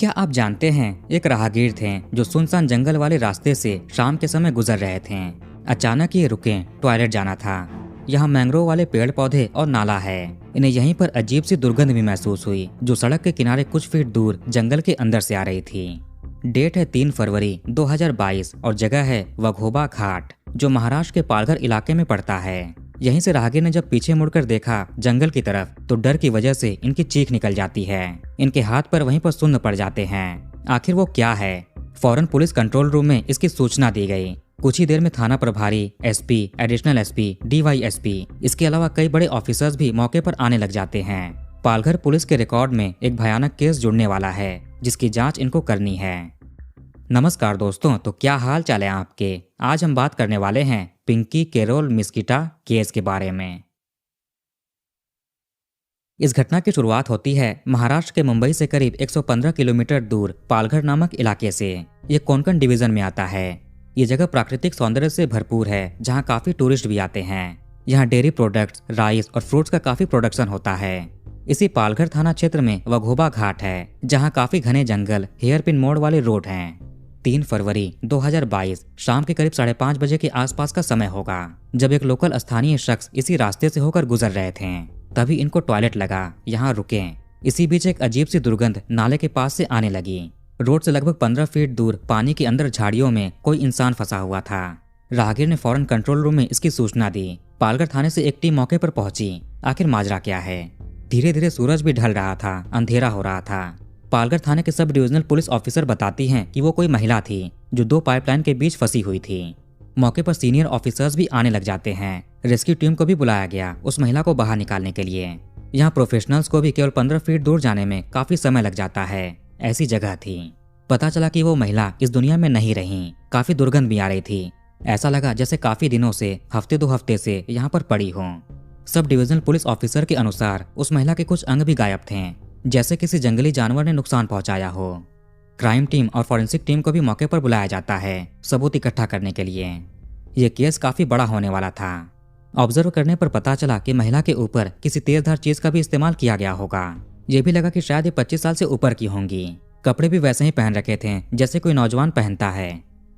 क्या आप जानते हैं, एक राहगीर थे जो सुनसान जंगल वाले रास्ते से शाम के समय गुजर रहे थे। अचानक ये रुके, टॉयलेट जाना था। यहाँ मैंग्रोव वाले पेड़ पौधे और नाला है। इन्हें यहीं पर अजीब सी दुर्गंध भी महसूस हुई जो सड़क के किनारे कुछ फीट दूर जंगल के अंदर से आ रही थी। डेट है 3 फरवरी 2022 और जगह है वघोबा घाट, जो महाराष्ट्र के पालघर इलाके में पड़ता है। यहीं से राहगीर ने जब पीछे मुड़कर देखा जंगल की तरफ तो डर की वजह से इनकी चीख निकल जाती है। इनके हाथ पर वहीं पर सुन्न पड़ जाते हैं। आखिर वो क्या है? फौरन पुलिस कंट्रोल रूम में इसकी सूचना दी गई। कुछ ही देर में थाना प्रभारी, एसपी, एडिशनल एसपी, डीवाईएसपी, इसके अलावा कई बड़े ऑफिसर्स भी मौके पर आने लग जाते हैं। पालघर पुलिस के रिकॉर्ड में एक भयानक केस जुड़ने वाला है जिसकी जांच इनको करनी है। नमस्कार दोस्तों, तो क्या हाल चाल है आपके? आज हम बात करने वाले हैं पिंकी कैरोल मिस्किटा केस के बारे में। इस घटना की शुरुआत होती है महाराष्ट्र के मुंबई से करीब 115 किलोमीटर दूर पालघर नामक इलाके से। ये कोंकण डिवीजन में आता है। ये जगह प्राकृतिक सौंदर्य से भरपूर है जहाँ काफी टूरिस्ट भी आते हैं। यहाँ डेयरी प्रोडक्ट्स, राइस और फ्रूट्स का काफी प्रोडक्शन होता है। इसी पालघर थाना क्षेत्र में वघोबा घाट है जहाँ काफी घने जंगल, हेयरपिन मोड़ वाले रोड हैं। 3 फरवरी 2022 शाम के करीब 5:30 बजे के आसपास का समय होगा जब एक लोकल स्थानीय शख्स इसी रास्ते से होकर गुजर रहे थे। तभी इनको टॉयलेट लगा, यहाँ रुके। इसी बीच एक अजीब सी दुर्गंध नाले के पास से आने लगी। रोड से लगभग 15 फीट दूर पानी के अंदर झाड़ियों में कोई इंसान फंसा हुआ था। राहगीर ने फौरन कंट्रोल रूम में इसकी सूचना दी। पालघर थाने से एक टीम मौके पर पहुंची। आखिर माजरा क्या है? धीरे धीरे सूरज भी ढल रहा था, अंधेरा हो रहा था। पालघर थाने के सब डिविजनल पुलिस ऑफिसर बताती हैं कि वो कोई महिला थी जो 2 पाइपलाइन के बीच फंसी हुई थी। मौके पर सीनियर ऑफिसर्स भी आने लग जाते हैं। रेस्क्यू टीम को भी बुलाया गया उस महिला को बाहर निकालने के लिए। यहाँ प्रोफेशनल्स को भी केवल 15 फीट दूर जाने में काफी समय लग जाता है। ऐसी जगह थी। पता चला कि वो महिला इस दुनिया में नहीं रही। काफी दुर्गंध भी आ रही थी। ऐसा लगा जैसे काफी दिनों से, हफ्ते 2 हफ्ते से यहाँ पर पड़ी हो। सब डिविजनल पुलिस ऑफिसर के अनुसार उस महिला के कुछ अंग भी गायब थे, जैसे किसी जंगली जानवर ने नुकसान पहुंचाया हो। क्राइम टीम और फॉरेंसिक टीम को भी मौके पर बुलाया जाता है सबूत इकट्ठा करने के लिए। यह केस काफी बड़ा होने वाला था। ऑब्जर्व करने पर पता चला कि महिला के ऊपर किसी तेजधार चीज का भी इस्तेमाल किया गया होगा। ये भी लगा कि शायद ये 25 साल से ऊपर की होंगी। कपड़े भी वैसे ही पहन रखे थे जैसे कोई नौजवान पहनता है।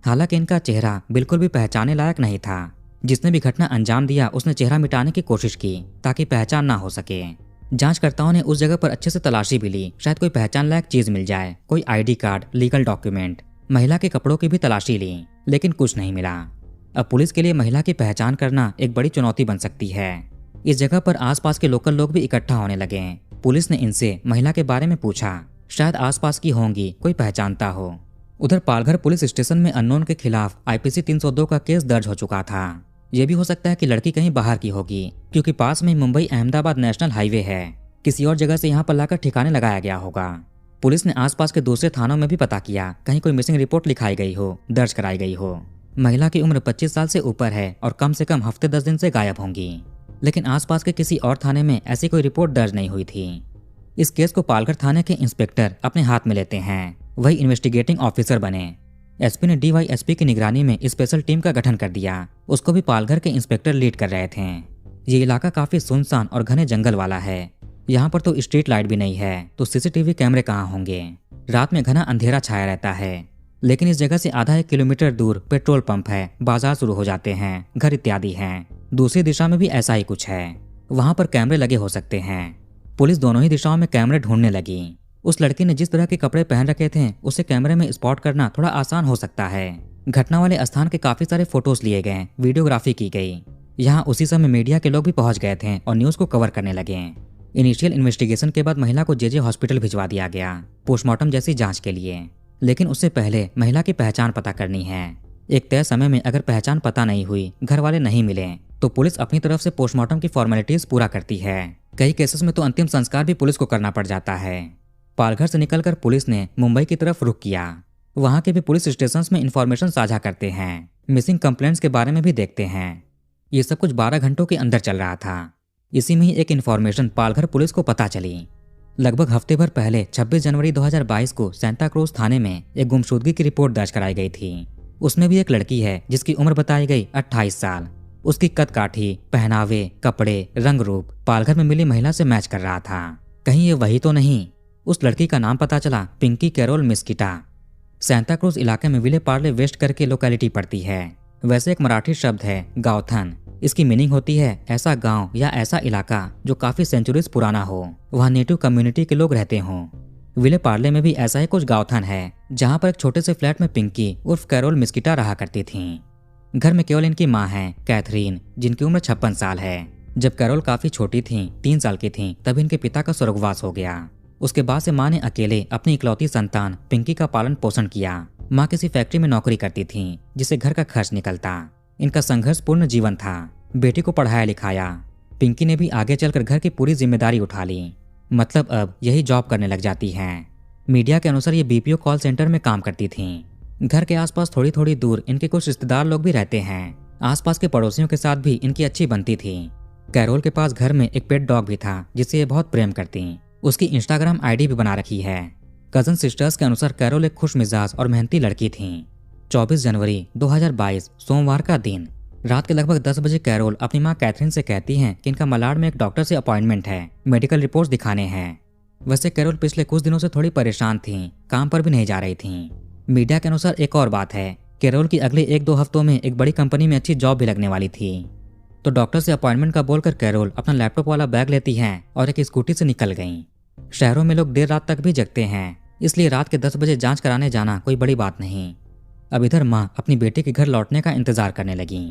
हालांकि इनका चेहरा बिल्कुल भी पहचानने लायक नहीं था। जिसने भी घटना अंजाम दिया उसने चेहरा मिटाने की कोशिश की ताकि पहचान ना हो सके। जांचकर्ताओं ने उस जगह पर अच्छे से तलाशी भी ली, शायद कोई पहचान लायक चीज मिल जाए, कोई आईडी कार्ड, लीगल डॉक्यूमेंट। महिला के कपड़ों की भी तलाशी ली लेकिन कुछ नहीं मिला। अब पुलिस के लिए महिला की पहचान करना एक बड़ी चुनौती बन सकती है। इस जगह पर आसपास के लोकल लोग भी इकट्ठा होने लगे। पुलिस ने इनसे महिला के बारे में पूछा, शायद आसपास की होंगी, कोई पहचानता हो। उधर पालघर पुलिस स्टेशन में अननोन के खिलाफ IPC 302 का केस दर्ज हो चुका था। ये भी हो सकता है कि लड़की कहीं बाहर की होगी क्योंकि पास में मुंबई अहमदाबाद नेशनल हाईवे है। किसी और जगह से यहाँ पर लाकर ठिकाने लगाया गया होगा। पुलिस ने आसपास के दूसरे थानों में भी पता किया, कहीं कोई मिसिंग रिपोर्ट लिखाई गई हो, दर्ज कराई गई हो। महिला की उम्र 25 साल से ऊपर है और कम से कम हफ्ते 10 दिन से गायब होंगी। लेकिन आसपास के किसी और थाने में ऐसी कोई रिपोर्ट दर्ज नहीं हुई थी। इस केस को पालघर थाने के इंस्पेक्टर अपने हाथ में लेते हैं। वही इन्वेस्टिगेटिंग ऑफिसर बने। एसपी ने डीवाईएसपी की निगरानी में स्पेशल टीम का गठन कर दिया। उसको भी पालघर के इंस्पेक्टर लीड कर रहे थे। ये इलाका काफी सुनसान और घने जंगल वाला है। यहाँ पर तो स्ट्रीट लाइट भी नहीं है तो सीसीटीवी कैमरे कहाँ होंगे। रात में घना अंधेरा छाया रहता है। लेकिन इस जगह से आधा 1 किलोमीटर दूर पेट्रोल पंप है, बाजार शुरू हो जाते हैं, घर इत्यादि हैं। दूसरी दिशा में भी ऐसा ही कुछ है। वहां पर कैमरे लगे हो सकते हैं। पुलिस दोनों ही दिशाओं में कैमरे ढूंढने लगी। उस लड़की ने जिस तरह के कपड़े पहन रखे थे उसे कैमरे में स्पॉट करना थोड़ा आसान हो सकता है। घटना वाले स्थान के काफी सारे फोटोज लिए गए, वीडियोग्राफी की गई। यहाँ उसी समय मीडिया के लोग भी पहुंच गए थे और न्यूज को कवर करने लगे। इनिशियल इन्वेस्टिगेशन के बाद महिला को JJ हॉस्पिटल भिजवा दिया गया पोस्टमार्टम जैसी जांच के लिए। लेकिन उससे पहले महिला की पहचान पता करनी है। एक तय समय में अगर पहचान पता नहीं हुई, घर वाले नहीं मिले, तो पुलिस अपनी तरफ से पोस्टमार्टम की फॉर्मेलिटीज पूरा करती है। कई केसेस में तो अंतिम संस्कार भी पुलिस को करना पड़ जाता है। पालघर से निकलकर पुलिस ने मुंबई की तरफ रुख किया। वहां के भी पुलिस स्टेशंस में इंफॉर्मेशन साझा करते हैं, मिसिंग कंप्लेंट्स के बारे में भी देखते हैं। ये सब कुछ 12 घंटों के अंदर चल रहा था। इसी में ही एक इन्फॉर्मेशन पालघर पुलिस को पता चली। लगभग हफ्ते भर पहले 26 जनवरी 2022 को सेंटा क्रूज थाने में एक गुमशुदगी की रिपोर्ट दर्ज कराई गई थी। उसमें भी एक लड़की है जिसकी उम्र बताई गई 28 साल। उसकी कद काठी, पहनावे, कपड़े, रंग रूप पालघर में मिली महिला से मैच कर रहा था। कहीं ये वही तो नहीं? उस लड़की का नाम पता चला Pinky carol Miskita. Santa cruise इलाके में विले पार्ले वेस्ट करके लोकेलिटी पड़ती है। वैसे एक मराठी शब्द है गाँवथन। इसकी मीनिंग होती है ऐसा गांव या ऐसा इलाका जो काफी सेंचुरीज पुराना हो, वहाँ नेटिव कम्युनिटी के लोग रहते हों। विले पार्ले में भी ऐसा ही कुछ गाँवथन है जहाँ पर एक छोटे से फ्लैट में पिंकी उर्फ कैरोल मिस्किटा रहा करती थीं। घर में केवल इनकी माँ है कैथरीन, जिनकी उम्र 56 साल है। जब कैरोल काफी छोटी थीं, 3 साल की थीं, तब इनके पिता का स्वर्गवास हो गया। उसके बाद से माँ ने अकेले अपनी इकलौती संतान पिंकी का पालन पोषण किया। माँ किसी फैक्ट्री में नौकरी करती थी जिससे घर का खर्च निकलता। इनका संघर्षपूर्ण जीवन था। बेटी को पढ़ाया लिखाया। पिंकी ने भी आगे चलकर घर की पूरी जिम्मेदारी उठा ली। मतलब अब यही जॉब करने लग जाती हैं। मीडिया के अनुसार ये बीपीओ कॉल सेंटर में काम करती थीं। घर के आसपास थोड़ी थोड़ी दूर इनके कुछ रिश्तेदार लोग भी रहते हैं। आसपास के पड़ोसियों के साथ भी इनकी अच्छी बनती थी। कैरोल के पास घर में एक पेट डॉग भी था जिससे ये बहुत प्रेम करती। उसकी इंस्टाग्राम आईडी भी बना रखी है। कजन सिस्टर्स के अनुसार कैरोल एक खुश मिजाज और मेहनती लड़की थी। 24 जनवरी 2022 सोमवार का दिन रात के लगभग 10 बजे कैरोल अपनी माँ कैथरीन से कहती हैं कि इनका मलाड में एक डॉक्टर से अपॉइंटमेंट है, मेडिकल रिपोर्ट्स दिखाने हैं। वैसे कैरोल पिछले कुछ दिनों से थोड़ी परेशान थीं, काम पर भी नहीं जा रही थीं। मीडिया के अनुसार एक और बात है, कैरोल की अगले 1-2 हफ्तों में एक बड़ी कंपनी में अच्छी जॉब भी लगने वाली थी। तो डॉक्टर से अपॉइंटमेंट का बोलकर कैरोल अपना लैपटॉप वाला बैग लेती हैं और एक स्कूटी से निकल गईं। शहरों में लोग देर रात तक भी जगते हैं, इसलिए रात के 10 बजे जांच कराने जाना कोई बड़ी बात नहीं। अब इधर माँ अपनी बेटे के घर लौटने का इंतजार करने लगी।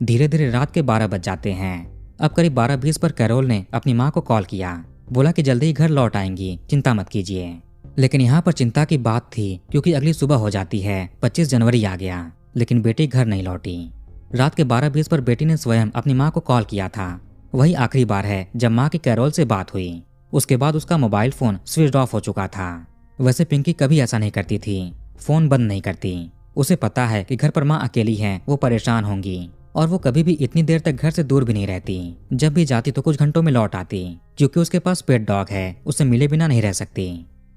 धीरे धीरे रात के 12 बज जाते हैं। अब करीब 12:20 पर कैरोल ने अपनी माँ को कॉल किया। बोला कि जल्दी ही घर लौट आएंगी, चिंता मत कीजिए। लेकिन यहाँ पर चिंता की बात थी क्योंकि अगली सुबह हो जाती है। 25 जनवरी आ गया, लेकिन बेटी घर नहीं लौटी। रात के 12:20 पर बेटी ने स्वयं अपनी माँ को कॉल किया था। वही आखिरी बार है जब माँ की कैरोल से बात हुई। उसके बाद उसका मोबाइल फोन स्विच ऑफ हो चुका था। वैसे पिंकी कभी ऐसा नहीं करती थी, फोन बंद नहीं करती। उसे पता है कि घर पर माँ अकेली है, वो परेशान होंगी, और वो कभी भी इतनी देर तक घर से दूर भी नहीं रहती। जब भी जाती तो कुछ घंटों में लौट आती। क्योंकि उसके पास पेट डॉग है, उससे मिले बिना नहीं रह सकती।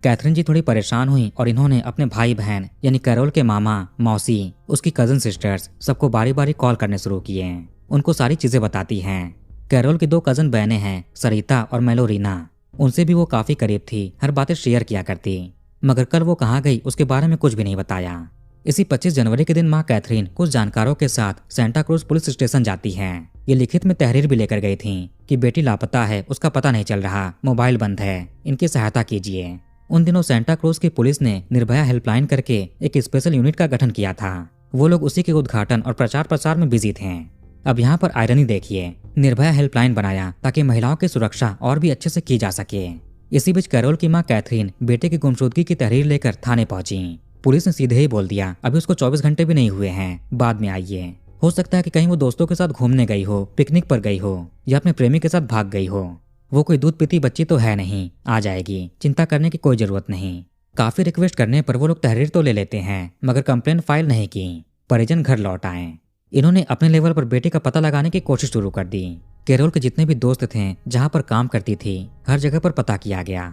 कैथरीन जी थोड़ी परेशान हुई और इन्होंने अपने भाई बहन यानी कैरोल के मामा, मौसी, उसकी कजन सिस्टर्स सबको बारी बारी कॉल करने शुरू किए। उनको सारी चीजें बताती हैं। कैरोल की 2 कजन बहनें हैं, सरिता और मेलोरीना। उनसे भी वो काफी करीब थी, हर बातें शेयर किया करती। मगर कल वो कहाँ गई उसके बारे में कुछ भी नहीं बताया। इसी 25 जनवरी के दिन माँ कैथरीन कुछ जानकारों के साथ सेंटा क्रूज पुलिस स्टेशन जाती हैं। ये लिखित में तहरीर भी लेकर गई थीं कि बेटी लापता है, उसका पता नहीं चल रहा, मोबाइल बंद है, इनकी सहायता कीजिए। उन दिनों सेंटा क्रूज की पुलिस ने निर्भया हेल्पलाइन करके एक स्पेशल यूनिट का गठन किया था। वो लोग उसी के उद्घाटन और प्रचार प्रसार में बिजी थे। अब यहाँ पर आयरनी देखिए, निर्भया हेल्पलाइन बनाया ताकि महिलाओं की सुरक्षा और भी अच्छे से की जा सके। इसी बीच कैरोल की माँ कैथरीन बेटे की गुमशुदगी की तहरीर लेकर थाने पहुंची। पुलिस ने सीधे ही बोल दिया, अभी उसको 24 घंटे भी नहीं हुए हैं, बाद में आइए। हो सकता है कि कहीं वो दोस्तों के साथ घूमने गई हो, पिकनिक पर गई हो, या अपने प्रेमी के साथ भाग गई हो। वो कोई दूध पीती बच्ची तो है नहीं, आ जाएगी, चिंता करने की कोई जरूरत नहीं। काफी रिक्वेस्ट करने पर वो लोग तहरीर तो ले लेते हैं, मगर कंप्लेन फाइल नहीं की। परिजन घर लौट आए। इन्होंने अपने लेवल पर बेटे का पता लगाने की कोशिश शुरू कर दी। कैरोल के जितने भी दोस्त थे, जहाँ पर काम करती थी, हर जगह पर पता किया गया।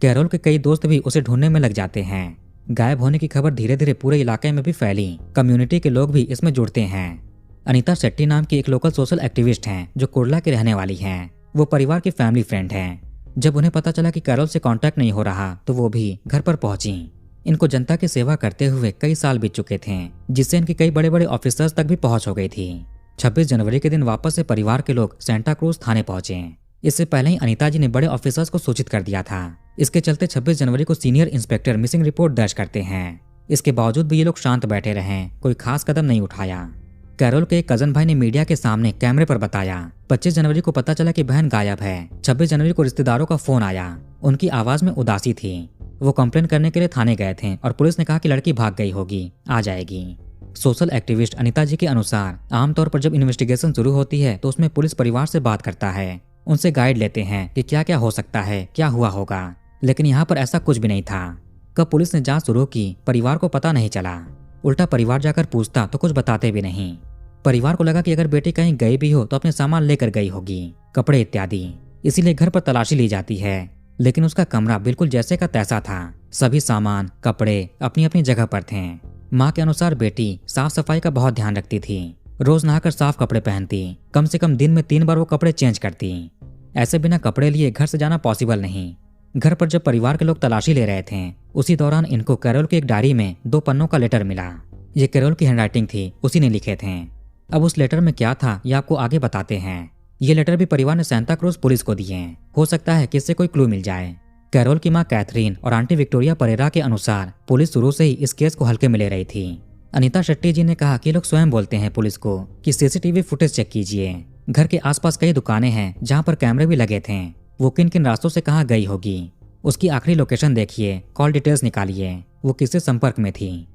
कैरोल के कई दोस्त भी उसे ढूंढने में लग जाते हैं। गायब होने की खबर धीरे धीरे पूरे इलाके में भी फैली। कम्युनिटी के लोग भी इसमें जुड़ते हैं। अनीता शेट्टी नाम की एक लोकल सोशल एक्टिविस्ट हैं जो कुर्ला की रहने वाली हैं। वो परिवार की फैमिली फ्रेंड हैं। जब उन्हें पता चला कि कैरोल से कांटेक्ट नहीं हो रहा तो वो भी घर पर पहुंची। इनको जनता की सेवा करते हुए कई साल बीत चुके थे, जिससे इनके कई बड़े बड़े ऑफिसर्स तक भी पहुंच हो गई थी। 26 जनवरी के दिन वापस से परिवार के लोग सेंटा क्रूज थाने पहुंचे। इससे पहले ही अनीता जी ने बड़े ऑफिसर्स को सूचित कर दिया था। इसके चलते 26 जनवरी को सीनियर इंस्पेक्टर मिसिंग रिपोर्ट दर्ज करते हैं। इसके बावजूद भी ये लोग शांत बैठे रहे, कोई खास कदम नहीं उठाया। कैरोल के एक कजन भाई ने मीडिया के सामने कैमरे पर बताया, 25 जनवरी को पता चला कि बहन गायब है। 26 जनवरी को रिश्तेदारों का फोन आया। उनकी आवाज में उदासी थी। वो कंप्लेन करने के लिए थाने गए थे और पुलिस ने कहा कि लड़की भाग गई होगी, आ जाएगी। सोशल एक्टिविस्ट अनीता जी के अनुसार आमतौर पर जब इन्वेस्टिगेशन शुरू होती है तो उसमें पुलिस परिवार से बात करता है, उनसे गाइड लेते हैं कि क्या क्या हो सकता है, क्या हुआ होगा। लेकिन यहाँ पर ऐसा कुछ भी नहीं था। कब पुलिस ने जांच शुरू की, परिवार को पता नहीं चला। उल्टा परिवार जाकर पूछता तो कुछ बताते भी नहीं। परिवार को लगा कि अगर बेटी कहीं गई भी हो तो अपने सामान लेकर गई होगी, कपड़े इत्यादि। इसीलिए घर पर तलाशी ली जाती है। लेकिन उसका कमरा बिल्कुल जैसे का तैसा था। सभी सामान, कपड़े अपनी अपनी जगह पर थे। माँ के अनुसार बेटी साफ सफाई का बहुत ध्यान रखती थी। रोज नहाकर साफ कपड़े पहनती। कम से कम दिन में 3 बार वो कपड़े चेंज करती। ऐसे बिना कपड़े लिए घर से जाना पॉसिबल नहीं। घर पर जब परिवार के लोग तलाशी ले रहे थे उसी दौरान इनको कैरोल की एक डायरी में 2 पन्नों का लेटर मिला। ये कैरोल की हैंडराइटिंग थी, उसी ने लिखे थे। अब उस लेटर में क्या था ये आपको आगे बताते हैं। ये लेटर भी परिवार ने सांता क्रूज पुलिस को दिए। हो सकता है कि इससे कोई क्लू मिल जाए। कैरोल की मां कैथरीन और आंटी विक्टोरिया परेरा के अनुसार पुलिस शुरू से ही इस केस को हल्के में ले रही थी। अनीता शेट्टी जी ने कहा कि लोग स्वयं बोलते हैं पुलिस को कि सीसीटीवी फुटेज चेक कीजिए। घर के आसपास कई दुकानें हैं जहां पर कैमरे भी लगे थे। वो किन किन रास्तों से कहाँ गई होगी, उसकी आखिरी लोकेशन देखिए, कॉल डिटेल्स निकालिए, वो किससे संपर्क में थी।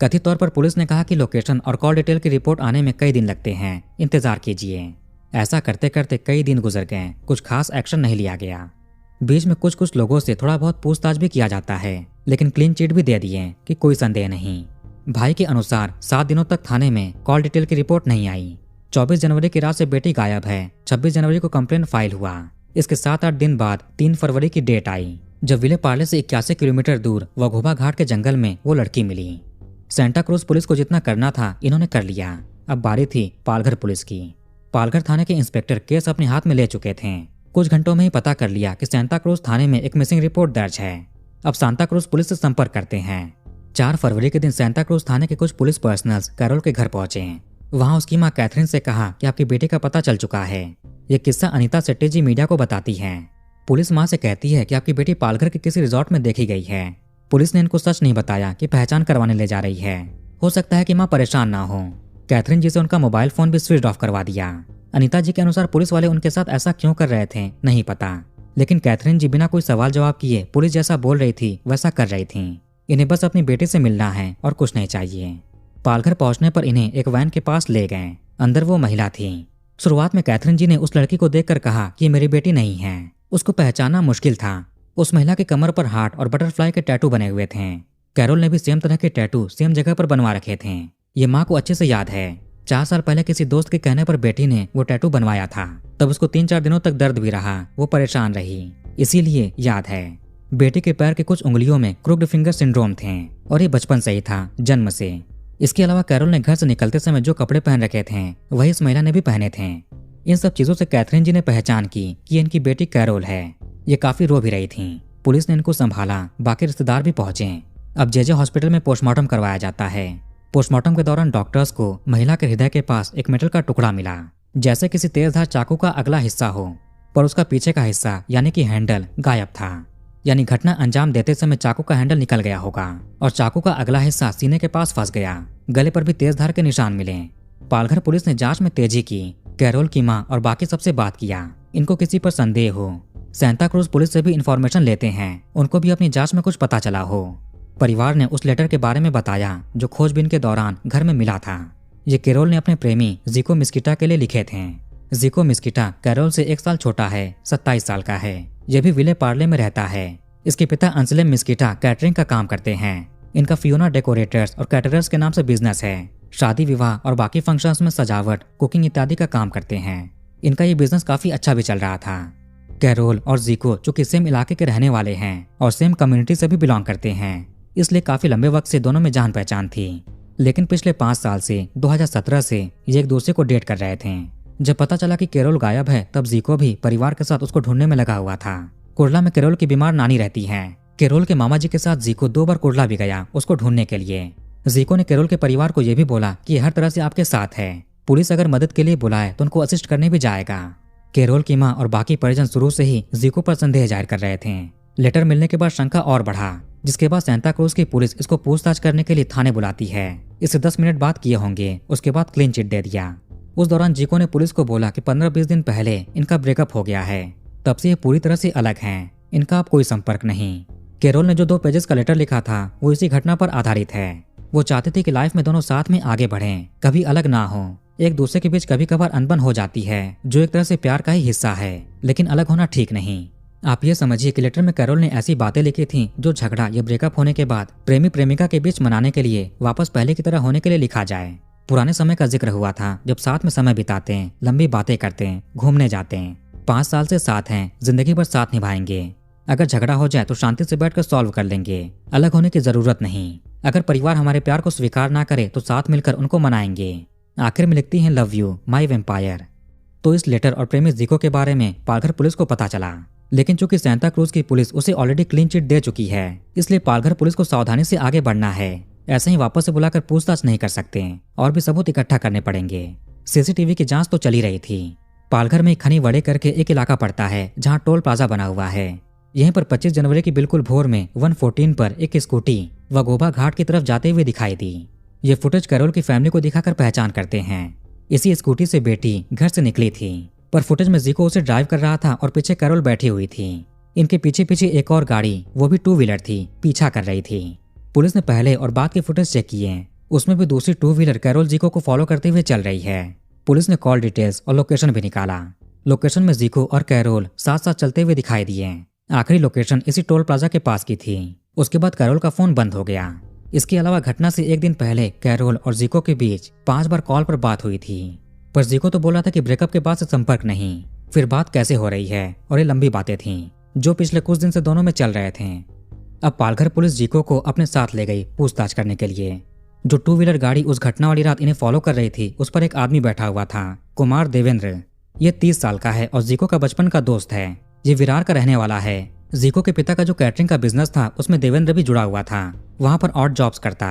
कथित तौर पर पुलिस ने कहा कि लोकेशन और कॉल डिटेल की रिपोर्ट आने में कई दिन लगते हैं, इंतजार कीजिए। ऐसा करते करते कई दिन गुजर गए, कुछ खास एक्शन नहीं लिया गया। बीच में कुछ लोगों से थोड़ा बहुत पूछताछ भी किया जाता है, लेकिन क्लीन चिट भी दे दिए कि कोई संदेह नहीं। भाई के अनुसार 7 दिनों तक थाने में कॉल डिटेल की रिपोर्ट नहीं आई। 24 जनवरी की रात से बेटी गायब है। 26 जनवरी को कंप्लेंट फाइल हुआ। इसके 7-8 दिन बाद 3 फरवरी की डेट आई जब विले पार्ले से 81 किलोमीटर दूर वघोबा घाट के जंगल में वो लड़की मिली। सांता क्रूज पुलिस को जितना करना था इन्होंने कर लिया। अब बारी थी पालघर पुलिस की। पालघर थाने के इंस्पेक्टर केस अपने हाथ में ले चुके थे। कुछ घंटों में ही पता कर लिया कि सांता क्रूज थाने में एक मिसिंग रिपोर्ट दर्ज है। अब सांता क्रूज पुलिस से संपर्क करते हैं। 4 फरवरी के दिन सांता क्रूज थाने के कुछ पुलिस पर्सनल्स कैरोल के घर पहुंचे। वहां उसकी मां कैथरीन से कहा कि आपकी बेटी का पता चल चुका है। ये किस्सा अनीता शेट्टी जी मीडिया को बताती है। पुलिस मां से कहती है कि आपकी बेटी पालघर के किसी रिजॉर्ट में देखी गई है। पुलिस ने इनको सच नहीं बताया कि पहचान करवाने ले जा रही है। हो सकता है कि मां परेशान ना हो। कैथरीन जी से उनका मोबाइल फोन भी स्विच ऑफ करवा दिया। अनीता जी के अनुसार पुलिस वाले उनके साथ ऐसा क्यों कर रहे थे नहीं पता, लेकिन कैथरीन जी बिना कोई सवाल जवाब किए पुलिस जैसा बोल रही थी वैसा कर रही थी। इन्हें बस अपनी बेटी से मिलना है और कुछ नहीं चाहिए। पालघर पहुंचने पर इन्हें एक वैन के पास ले गए। अंदर वो महिला थी। शुरुआत में कैथरीन जी ने उस लड़की को देखकर कहा कि ये मेरी बेटी नहीं है। उसको पहचानना मुश्किल था। उस महिला के कमर पर हार्ट और बटरफ्लाई के टैटू बने हुए थे। कैरोल ने भी सेम तरह के टैटू सेम जगह पर बनवा रखे थे। ये माँ को अच्छे से याद है। 4 साल पहले किसी दोस्त के कहने पर बेटी ने वो टैटू बनवाया था। तब उसको 3-4 दिनों तक दर्द भी रहा, वो परेशान रही, इसीलिए याद है। बेटी के पैर के कुछ उंगलियों में क्रूक्ड फिंगर सिंड्रोम थे और ये बचपन से ही था, जन्म से। इसके अलावा कैरोल ने घर से निकलते समय जो कपड़े पहन रखे थे वही इस महिला ने भी पहने थे। इन सब चीजों से कैथरीन जी ने पहचान की कि इनकी बेटी कैरोल है। ये काफी रो भी रही थी। पुलिस ने इनको संभाला, बाकी रिश्तेदार भी पहुंचे। अब जेजे हॉस्पिटल में पोस्टमार्टम करवाया जाता है। पोस्टमार्टम के दौरान डॉक्टर्स को महिला के हृदय के पास एक मेटल का टुकड़ा मिला, जैसे किसी तेजधार चाकू का अगला हिस्सा हो, पर उसका पीछे का हिस्सा यानी कि हैंडल गायब था। यानी घटना अंजाम देते समय चाकू का हैंडल निकल गया होगा और चाकू का अगला हिस्सा सीने के पास फंस गया। गले पर भी तेज धार के निशान मिले। पालघर पुलिस ने जांच में तेजी की। कैरोल की मां और बाकी सबसे बात किया। इनको किसी पर संदेह हो। सांता क्रूज पुलिस से भी इंफॉर्मेशन लेते हैं, उनको भी अपनी जांच में कुछ पता चला हो। परिवार ने उस लेटर के बारे में बताया जो खोजबीन के दौरान घर में मिला था। ये कैरोल ने अपने प्रेमी जिको मिस्किटा के लिए लिखे थे। जिको मिस्किटा कैरोल से 1 साल छोटा है, 27 साल का है। यह भी विले पार्ले में रहता है। इसके पिता अंसलेम मिस्किटा कैटरिंग का काम करते हैं। इनका फियोना डेकोरेटर्स और कैटरर्स के नाम से बिजनेस है। शादी विवाह और बाकी फंक्शंस में सजावट, कुकिंग इत्यादि का काम करते हैं। इनका ये बिजनेस काफी अच्छा भी चल रहा था। कैरोल और जिको चूंकि सेम इलाके के रहने वाले हैं और सेम कम्युनिटी से भी बिलोंग करते हैं, इसलिए काफी लंबे वक्त से दोनों में जान पहचान थी। लेकिन पिछले 5 साल से 2017 से ये एक दूसरे को डेट कर रहे थे। जब पता चला कि कैरोल गायब है तब जिको भी परिवार के साथ उसको ढूंढने में लगा हुआ था। कुर्ला में कैरोल की बीमार नानी रहती है। कैरोल के मामा जी के साथ जिको 2 बार कुर्ला भी गया उसको ढूंढने के लिए। जिको ने कैरोल के परिवार को यह भी बोला कि हर तरह से आपके साथ है, पुलिस अगर मदद के लिए बुलाए तो उनको असिस्ट करने भी जाएगा। कैरोल की मां और बाकी परिजन शुरू से ही जिको पर संदेह जाहिर कर रहे थे। लेटर मिलने के बाद शंका और बढ़ा, जिसके बाद सांता क्रूज की पुलिस इसको पूछताछ करने के लिए थाने बुलाती है। इसे 10 मिनट बाद किए होंगे, उसके बाद क्लीन चिट दे दिया। उस दौरान जिको ने पुलिस को बोला कि 15-20 दिन पहले इनका ब्रेकअप हो गया है, तब से ये पूरी तरह से अलग हैं, इनका अब कोई संपर्क नहीं। कैरोल ने जो 2 पेजेस का लेटर लिखा था वो इसी घटना पर आधारित है। वो चाहते थे कि लाइफ में दोनों साथ में आगे बढ़ें, कभी अलग ना हो। एक दूसरे के बीच कभी कभार अनबन हो जाती है, जो एक तरह से प्यार का ही हिस्सा है, लेकिन अलग होना ठीक नहीं। आप ये समझिए कि लेटर में कैरोल ने ऐसी बातें लिखी थी जो झगड़ा या ब्रेकअप होने के बाद प्रेमी प्रेमिका के बीच मनाने के लिए वापस पहले की तरह होने के लिए लिखा जाए। पुराने समय का जिक्र हुआ था जब साथ में समय बिताते हैं, लंबी बातें करते हैं, घूमने जाते हैं। 5 साल से साथ हैं, जिंदगी भर साथ निभाएंगे। अगर झगड़ा हो जाए तो शांति से बैठकर सॉल्व कर लेंगे, अलग होने की जरूरत नहीं। अगर परिवार हमारे प्यार को स्वीकार ना करे तो साथ मिलकर उनको मनाएंगे। आखिर में लिखती हैं लव यू माई वेम्पायर। तो इस लेटर और प्रेमी जिको के बारे में पालघर पुलिस को पता चला। लेकिन चूंकि सेंटा क्रूज की पुलिस उसे ऑलरेडी क्लीन चिट दे चुकी है, इसलिए पालघर पुलिस को सावधानी से आगे बढ़ना है। ऐसे ही वापस से बुलाकर पूछताछ नहीं कर सकते और भी सबूत इकट्ठा करने पड़ेंगे। सीसीटीवी की जांच तो चली रही थी। पालघर में खनी वड़े करके एक इलाका पड़ता है जहां टोल प्लाजा बना हुआ है। यहीं पर 25 जनवरी की बिल्कुल भोर में 114 पर एक स्कूटी वगोबा घाट की तरफ जाते हुए दिखाई दी। ये फुटेज कैरोल की फैमिली को दिखाकर पहचान करते हैं। इसी स्कूटी से बेटी घर से निकली थी, पर फुटेज में जीको उसे ड्राइव कर रहा था और पीछे कैरोल बैठी हुई थी। इनके पीछे पीछे एक और गाड़ी, वो भी 2 व्हीलर थी, पीछा कर रही थी। पुलिस ने पहले और बाद के फुटेज चेक किए, उसमें भी दूसरी 2 व्हीलर कैरोल जीको को फॉलो करते हुए चल रही है। पुलिस ने कॉल डिटेल्स और लोकेशन भी निकाला। लोकेशन में जीको और कैरोल साथ साथ चलते हुए दिखाई दिए। आखिरी लोकेशन इसी टोल प्लाजा के पास की थी। उसके बाद कैरोल का फोन बंद हो गया। इसके अलावा घटना से एक दिन पहले कैरोल और जीको के बीच 5 बार कॉल पर बात हुई थी, पर जीको तो बोला था कि ब्रेकअप के बाद से संपर्क नहीं। फिर बात कैसे हो रही है, और ये लंबी बातें थीं जो पिछले कुछ दिन से दोनों में चल रहे थे। अब पालघर पुलिस जीको को अपने साथ ले गई पूछताछ करने के लिए। जो 2 व्हीलर गाड़ी उस घटना वाली रात इन्हें फॉलो कर रही थी, उस पर एक आदमी बैठा हुआ था, कुमार देवेंद्र। ये 30 साल का है और जीको का बचपन का दोस्त है। ये विरार का रहने वाला है। जीको के पिता का जो कैटरिंग का बिजनेस था, उसमें देवेंद्र भी जुड़ा हुआ था, वहां पर ऑड जॉब्स करता।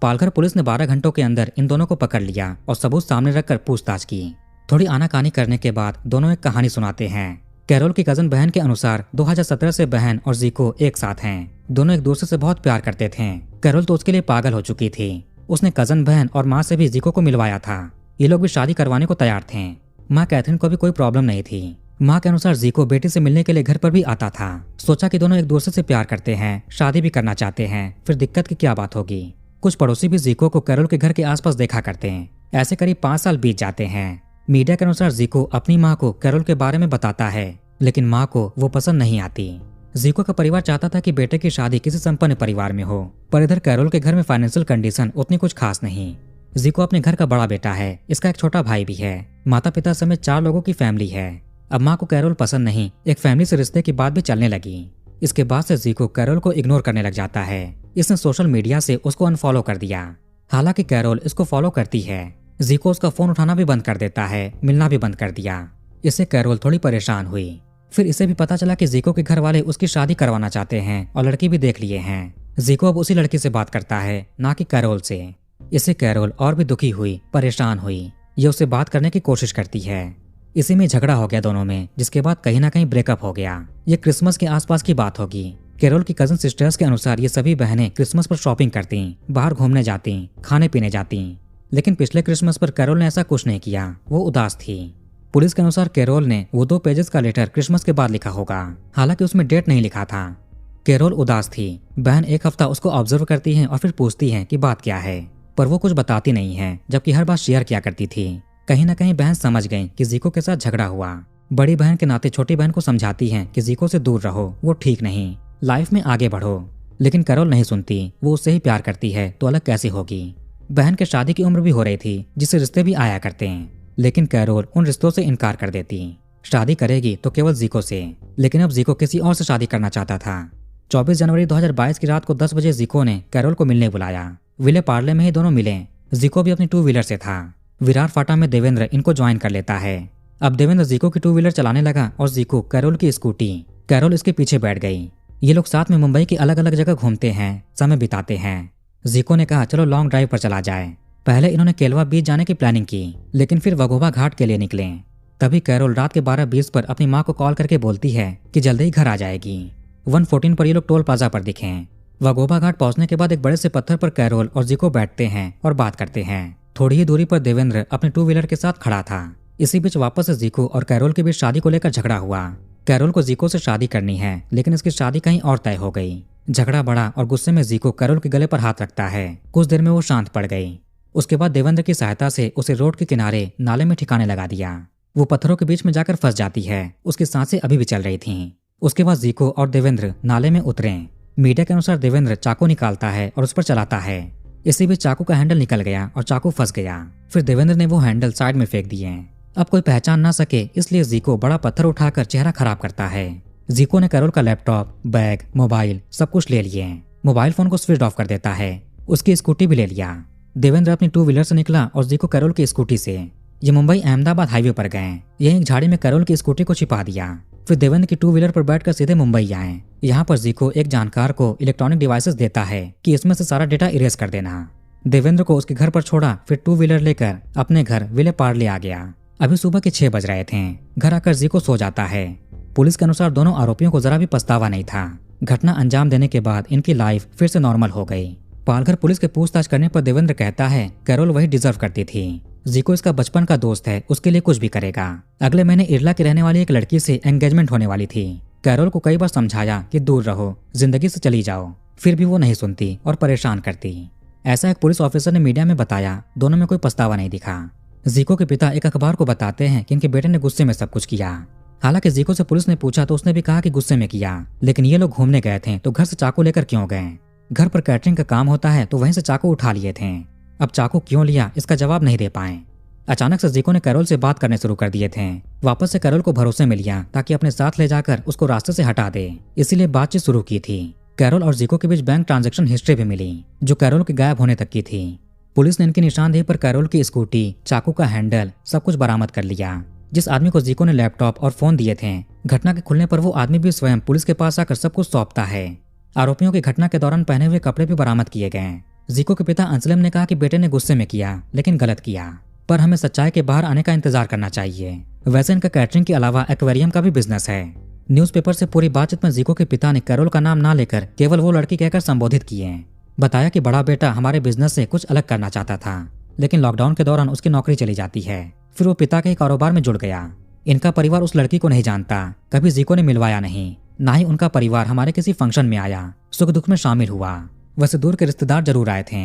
पालघर पुलिस ने 12 घंटों के अंदर इन दोनों को पकड़ लिया और सबूत सामने रखकर पूछताछ की। थोड़ी आनाकानी करने के बाद दोनों एक कहानी सुनाते हैं। कैरोल की कजन बहन के अनुसार 2017 से बहन और जीको एक साथ हैं। दोनों एक दूसरे से बहुत प्यार करते थे। कैरोल तो उसके लिए पागल हो चुकी थी। उसने कजन बहन और माँ से भी जीको को मिलवाया था। ये लोग भी शादी करवाने को तैयार थे। माँ कैथरीन को भी कोई प्रॉब्लम नहीं थी। माँ के अनुसार जीको बेटी से मिलने के लिए घर पर भी आता था। सोचा कि दोनों एक दूसरे से प्यार करते हैं, शादी भी करना चाहते हैं, फिर दिक्कत की क्या बात होगी। कुछ पड़ोसी भी जीको को कैरोल के घर के आसपास देखा करते हैं। ऐसे करीब 5 साल बीत जाते हैं। मीडिया के अनुसार जीको अपनी माँ को कैरोल के बारे में बताता है, लेकिन माँ को वो पसंद नहीं आती। जीको का परिवार चाहता था कि बेटे की शादी किसी संपन्न परिवार में हो, पर इधर कैरोल के घर में फाइनेंशियल कंडीशन उतनी कुछ खास नहीं। जीको अपने घर का बड़ा बेटा है, इसका एक छोटा भाई भी है। माता पिता समेत 4 लोगों की फैमिली है। अब माँ को कैरोल पसंद नहीं, एक फैमिली से रिश्ते की बात भी चलने लगी। इसके बाद से जीको कैरोल को इग्नोर करने लग जाता है। इसने सोशल मीडिया से उसको अनफॉलो कर दिया। हालांकि कैरोल इसको फॉलो करती है। जीको उसका फोन उठाना भी बंद कर देता है, मिलना भी बंद कर दिया। इससे कैरोल थोड़ी परेशान हुई। फिर इसे भी पता चला कि जीको के घर वाले उसकी शादी करवाना चाहते हैं और लड़की भी देख लिए हैं। जीको अब उसी लड़की से बात करता है, ना कि कैरोल से। इससे कैरोल और भी दुखी हुई, परेशान हुई। ये उससे बात करने की कोशिश करती है। इसी में झगड़ा हो गया दोनों में, जिसके बाद कहीं ना कहीं ब्रेकअप हो गया। ये क्रिसमस के आसपास की बात होगी। कैरोल की कजन सिस्टर्स के अनुसार ये सभी बहनें क्रिसमस पर शॉपिंग करती, बाहर घूमने जाती, खाने पीने जाती। लेकिन पिछले क्रिसमस पर कैरोल ने ऐसा कुछ नहीं किया, वो उदास थी। पुलिस के अनुसार कैरोल ने वो 2 पेजेस का लेटर क्रिसमस के बाद लिखा होगा, हालांकि उसमें डेट नहीं लिखा था। कैरोल उदास थी। बहन एक हफ्ता उसको ऑब्जर्व करती हैं और फिर पूछती हैं कि बात क्या है, पर वो कुछ बताती नहीं है, जबकि हर बात शेयर किया करती थी। कहीं ना कहीं बहन समझ गई कि जीको के साथ झगड़ा हुआ। बड़ी बहन के नाते छोटी बहन को समझाती हैं कि जीको से दूर रहो, वो ठीक नहीं, लाइफ में आगे बढ़ो। लेकिन कैरोल नहीं सुनती। वो उससे ही प्यार करती है तो अलग कैसे होगी। बहन के शादी की उम्र भी हो रही थी, जिससे रिश्ते भी आया करते हैं, लेकिन कैरोल उन रिश्तों से इनकार कर देती। शादी करेगी तो केवल जीको से, लेकिन अब जीको किसी और से शादी करना चाहता था। 24 जनवरी 2022 की रात को 10 बजे जीको ने कैरोल को मिलने बुलाया। विले पार्ले में ही दोनों मिले। जीको भी अपनी 2 व्हीलर से था। विरार फाटा में देवेंद्र इनको ज्वाइन कर लेता है। अब देवेंद्र जीको की 2 व्हीलर चलाने लगा और जीको कैरोल की स्कूटी। कैरोल इसके पीछे बैठ गई। ये लोग साथ में मुंबई की अलग अलग जगह घूमते हैं, समय बिताते हैं। जीको ने कहा चलो लॉन्ग ड्राइव पर चला जाए। पहले इन्होंने केलवा बीच जाने की प्लानिंग की, लेकिन फिर वगोबा घाट के लिए निकले। तभी कैरोल रात के 12:20 पर अपनी माँ को कॉल करके बोलती है कि जल्दी ही घर आ जाएगी। 114 पर ये लोग टोल प्लाजा पर दिखे। वगोबा घाट पहुंचने के बाद एक बड़े से पत्थर पर कैरोल और जीको बैठते हैं और बात करते हैं। थोड़ी ही दूरी पर देवेंद्र अपने 2 व्हीलर के साथ खड़ा था। इसी बीच वापस से जीको और कैरोल के बीच शादी को लेकर झगड़ा हुआ। कैरोल को जीको से शादी करनी है, लेकिन इसकी शादी कहीं और तय हो गई। झगड़ा बढ़ा और गुस्से में जीको कैरोल के गले पर हाथ रखता है। कुछ देर में वो शांत पड़ गई। उसके बाद देवेंद्र की सहायता से उसे रोड के किनारे नाले में ठिकाने लगा दिया। वो पत्थरों के बीच में जाकर फंस जाती है। उसकी सांसें अभी भी चल रही थीं। उसके बाद जीको और देवेंद्र नाले में उतरे। मीडिया के अनुसार देवेंद्र चाकू निकालता है और उस पर चलाता है। इसी बीच चाकू का हैंडल निकल गया और चाकू फंस गया। फिर देवेंद्र ने वो हैंडल साइड में फेंक दिए। अब कोई पहचान ना सके इसलिए जीको बड़ा पत्थर उठाकर चेहरा खराब करता है। जीको ने कैरोल का लैपटॉप, बैग, मोबाइल सब कुछ ले लिए। मोबाइल फोन को स्विच ऑफ कर देता है। उसकी स्कूटी भी ले लिया। देवेंद्र अपनी 2 व्हीलर से निकला और जीको कैरोल की स्कूटी से। ये मुंबई अहमदाबाद हाईवे पर गए। यहीं एक झाड़ी में कैरोल की स्कूटी को छिपा दिया। फिर देवेंद्र की 2 व्हीलर पर बैठकर सीधे मुंबई आए। यहाँ पर जीको एक जानकार को इलेक्ट्रॉनिक डिवाइसेस देता है कि इसमें से सारा डेटा इरेज कर देना। देवेंद्र को उसके घर पर छोड़ा, फिर 2 व्हीलर लेकर अपने घर विले पार्ले आ गया। अभी सुबह के 6 बज रहे थे। घर आकर जीको सो जाता है। पुलिस के अनुसार दोनों आरोपियों को जरा भी पछतावा नहीं था। घटना अंजाम देने के बाद इनकी लाइफ फिर से नॉर्मल हो गई। पालघर पुलिस के पूछताछ करने पर देवेंद्र कहता है कैरोल वही डिजर्व करती थी। जीको इसका बचपन का दोस्त है, उसके लिए कुछ भी करेगा। अगले महीने इरला की रहने वाली एक लड़की से एंगेजमेंट होने वाली थी। कैरोल को कई बार समझाया कि दूर रहो, जिंदगी से चली जाओ, फिर भी वो नहीं सुनती और परेशान करती। ऐसा एक पुलिस ऑफिसर ने मीडिया में बताया। दोनों में कोई पछतावा नहीं दिखा। जीको के पिता एक अखबार को बताते हैं कि इनके बेटे ने गुस्से में सब कुछ किया। हालांकि जीको से पुलिस ने पूछा तो उसने भी कहा कि गुस्से में किया, लेकिन ये लोग घूमने गए थे तो घर से चाकू लेकर क्यों गए? घर पर कैटरिंग का काम होता है तो वहीं से चाकू उठा लिए थे। अब चाकू क्यों लिया इसका जवाब नहीं दे पाए। अचानक से जीको ने कैरोल से बात करने शुरू कर दिए थे। वापस से कैरोल को भरोसे में लिया ताकि अपने साथ ले जाकर उसको रास्ते से हटा दे, इसीलिए बातचीत शुरू की थी। कैरोल और जीको के बीच बैंक ट्रांजैक्शन हिस्ट्री भी मिली जो कैरोल के गायब होने तक की थी। पुलिस ने इनकी निशानदेही पर कैरोल की स्कूटी, चाकू का हैंडल सब कुछ बरामद कर लिया। जिस आदमी को जीको ने लैपटॉप और फोन दिए थे, घटना के खुलने पर वो आदमी भी स्वयं पुलिस के पास आकर सब कुछ सौंपता है। आरोपियों की घटना के दौरान पहने हुए कपड़े भी बरामद किए गए। जीको के पिता अंसलम ने कहा कि बेटे ने गुस्से में किया लेकिन गलत किया, पर हमें सच्चाई के बाहर आने का इंतजार करना चाहिए। वैसे इनका कैटरिंग के अलावा एक्वेरियम का भी बिजनेस है। न्यूज़पेपर से पूरी बातचीत में जीको के पिता ने कैरोल का नाम ना लेकर केवल वो लड़की कहकर संबोधित किए। बताया कि बड़ा बेटा हमारे बिजनेस से कुछ अलग करना चाहता था, लेकिन लॉकडाउन के दौरान उसकी नौकरी चली जाती है। फिर वो पिता के ही कारोबार में जुड़ गया। इनका परिवार उस लड़की को नहीं जानता, कभी जीको ने मिलवाया नहीं, ना ही उनका परिवार हमारे किसी फंक्शन में आया, सुख दुख में शामिल हुआ। वैसे दूर के रिश्तेदार जरूर आए थे।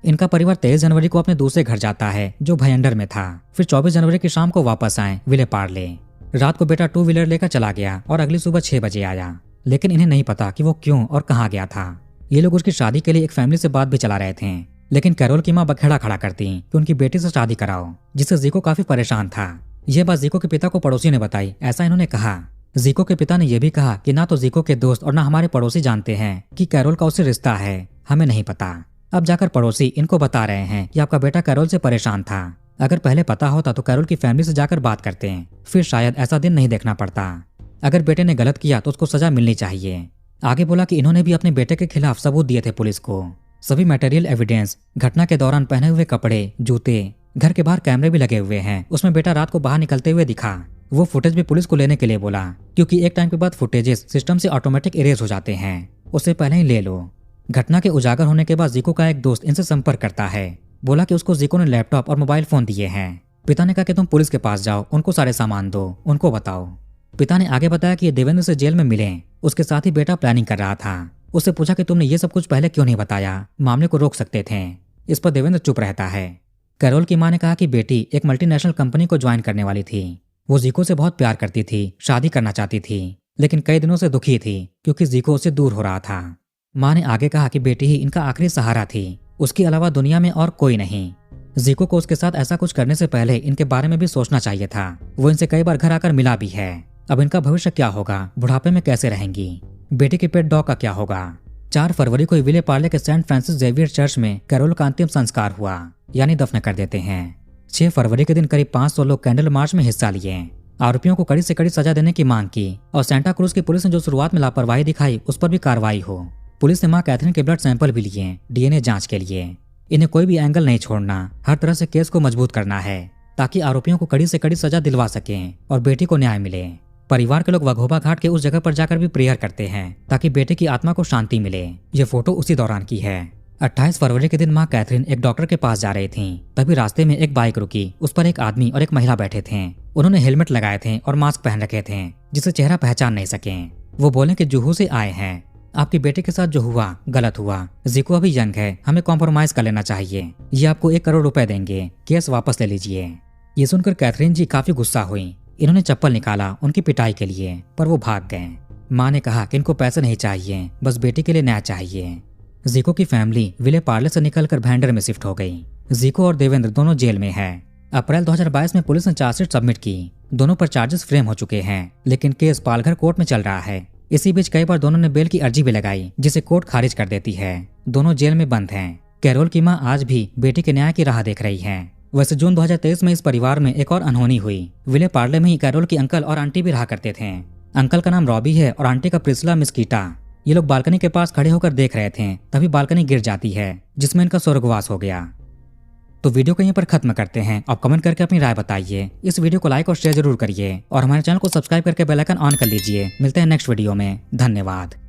इनका परिवार 23 जनवरी को अपने दूसरे घर जाता है जो भयंडर में था। फिर 24 जनवरी की शाम को वापस आए विले पार्ले। रात को बेटा 2 व्हीलर लेकर चला गया और अगली सुबह 6 बजे आया, लेकिन इन्हें नहीं पता कि वो क्यों और कहाँ गया था। ये लोग उसकी शादी के लिए एक फैमिली से बात भी चला रहे थे, लेकिन कैरोल की माँ बखेड़ा खड़ा करती कि उनकी बेटी से शादी कराओ, जिससे जीको काफी परेशान था। यह बात जीको के पिता को पड़ोसी ने बताई, ऐसा इन्होंने कहा। जीको के पिता ने यह भी कहा कि ना तो जीको के दोस्त और ना हमारे पड़ोसी जानते हैं कि कैरोल का उससे रिश्ता है, हमें नहीं पता। अब जाकर पड़ोसी इनको बता रहे हैं कि आपका बेटा कैरोल से परेशान था। अगर पहले पता होता तो कैरोल की फैमिली से जाकर बात करते हैं, फिर शायद ऐसा दिन नहीं देखना पड़ता। अगर बेटे ने गलत किया तो उसको सजा मिलनी चाहिए। आगे बोला कि इन्होंने भी अपने बेटे के खिलाफ सबूत दिए थे पुलिस को। सभी मटेरियल एविडेंस, घटना के दौरान पहने हुए कपड़े, जूते, घर के बाहर कैमरे भी लगे हुए हैं, उसमें बेटा रात को बाहर निकलते हुए दिखा। वो फुटेज भी पुलिस को लेने के लिए बोला, क्योंकि एक टाइम के बाद फुटेजेस सिस्टम से ऑटोमेटिक इरेज हो जाते हैं, उससे पहले ही ले लो। घटना के उजागर होने के बाद जीको का एक दोस्त इनसे संपर्क करता है। बोला कि उसको जीको ने लैपटॉप और मोबाइल फोन दिए हैं। पिता ने कहा कि तुम पुलिस के पास जाओ, उनको सारे सामान दो, उनको बताओ। पिता ने आगे बताया कि ये देवेंद्र से जेल में मिले, उसके साथ ही बेटा प्लानिंग कर रहा था। उससे पूछा कि तुमने ये सब कुछ पहले क्यों नहीं बताया, मामले को रोक सकते थे। इस पर देवेंद्र चुप रहता है। कैरोल की मां ने कहा कि बेटी एक मल्टीनेशनल कंपनी को ज्वाइन करने वाली थी। वो जीको से बहुत प्यार करती थी, शादी करना चाहती थी, लेकिन कई दिनों से दुखी थी क्योंकि जीको उससे दूर हो रहा था। मां ने आगे कहा कि बेटी ही इनका आखिरी सहारा थी, उसके अलावा दुनिया में और कोई नहीं। जीको को उसके साथ ऐसा कुछ करने से पहले इनके बारे में भी सोचना चाहिए था। वो इनसे कई बार घर आकर मिला भी है। अब इनका भविष्य क्या होगा, बुढ़ापे में कैसे रहेंगी, बेटी के पेट डॉग का क्या होगा। 4 फरवरी को विले पार्ले के सेंट फ्रांसिस जेवियर चर्च में कैरोल का अंतिम संस्कार हुआ, यानी दफन कर देते हैं। 6 फरवरी के दिन करीब 500 लोग कैंडल मार्च में हिस्सा लिए। आरोपियों को कड़ी से कड़ी सजा देने की मांग की और सेंटा क्रूज की पुलिस ने जो शुरुआत में लापरवाही दिखाई उस पर भी कार्रवाई हो। पुलिस ने मां कैथरीन के ब्लड सैंपल भी लिए डीएनए जांच के लिए। इन्हें कोई भी एंगल नहीं छोड़ना, हर तरह से केस को मजबूत करना है ताकि आरोपियों को कड़ी से कड़ी सजा दिलवा सकें और बेटी को न्याय मिले। परिवार के लोग वघोबा घाट के उस जगह पर जाकर भी प्रेयर करते हैं ताकि बेटे की आत्मा को शांति मिले। ये फोटो उसी दौरान की है। 28 फरवरी के दिन मां कैथरीन एक डॉक्टर के पास जा रही थीं। तभी रास्ते में एक बाइक रुकी, उस पर एक आदमी और एक महिला बैठे थे। उन्होंने हेलमेट लगाए थे और मास्क पहन रखे थे जिससे चेहरा पहचान नहीं सके। वो बोले कि जुहू से आए हैं, आपकी बेटे के साथ जो हुआ गलत हुआ। जीको अभी यंग है, हमें कॉम्प्रोमाइज कर लेना चाहिए। ये आपको 1 करोड़ रुपए देंगे, केस वापस ले लीजिए। ये सुनकर कैथरीन जी काफी गुस्सा हुई। इन्होंने चप्पल निकाला उनकी पिटाई के लिए, पर वो भाग गए। माँ ने कहा कि इनको पैसे नहीं चाहिए, बस बेटी के लिए न्याय चाहिए। जीको की फैमिली विले पार्ले से निकलकर भैंडर में शिफ्ट हो गई। जीको और देवेंद्र दोनों जेल में है। अप्रैल 2022 में पुलिस ने चार्जशीट सबमिट की। दोनों पर चार्जेस फ्रेम हो चुके हैं, लेकिन केस पालघर कोर्ट में चल रहा है। इसी बीच कई बार दोनों ने बेल की अर्जी भी लगाई, जिसे कोर्ट खारिज कर देती है। दोनों जेल में बंद हैं। कैरोल की मां आज भी बेटी के न्याय की राह देख रही हैं। वैसे जून 2023 में इस परिवार में एक और अनहोनी हुई। विले पार्ले में ही कैरोल की अंकल और आंटी भी रहा करते थे। अंकल का नाम रॉबी है और आंटी का प्रिस्ला मिस्कीटा। ये लोग बालकनी के पास खड़े होकर देख रहे थे, तभी बालकनी गिर जाती है, जिसमें इनका स्वर्गवास हो गया। तो वीडियो को यहीं पर खत्म करते हैं। आप कमेंट करके अपनी राय बताइए। इस वीडियो को लाइक और शेयर जरूर करिए और हमारे चैनल को सब्सक्राइब करके बेल आइकन ऑन कर लीजिए। मिलते हैं नेक्स्ट वीडियो में। धन्यवाद।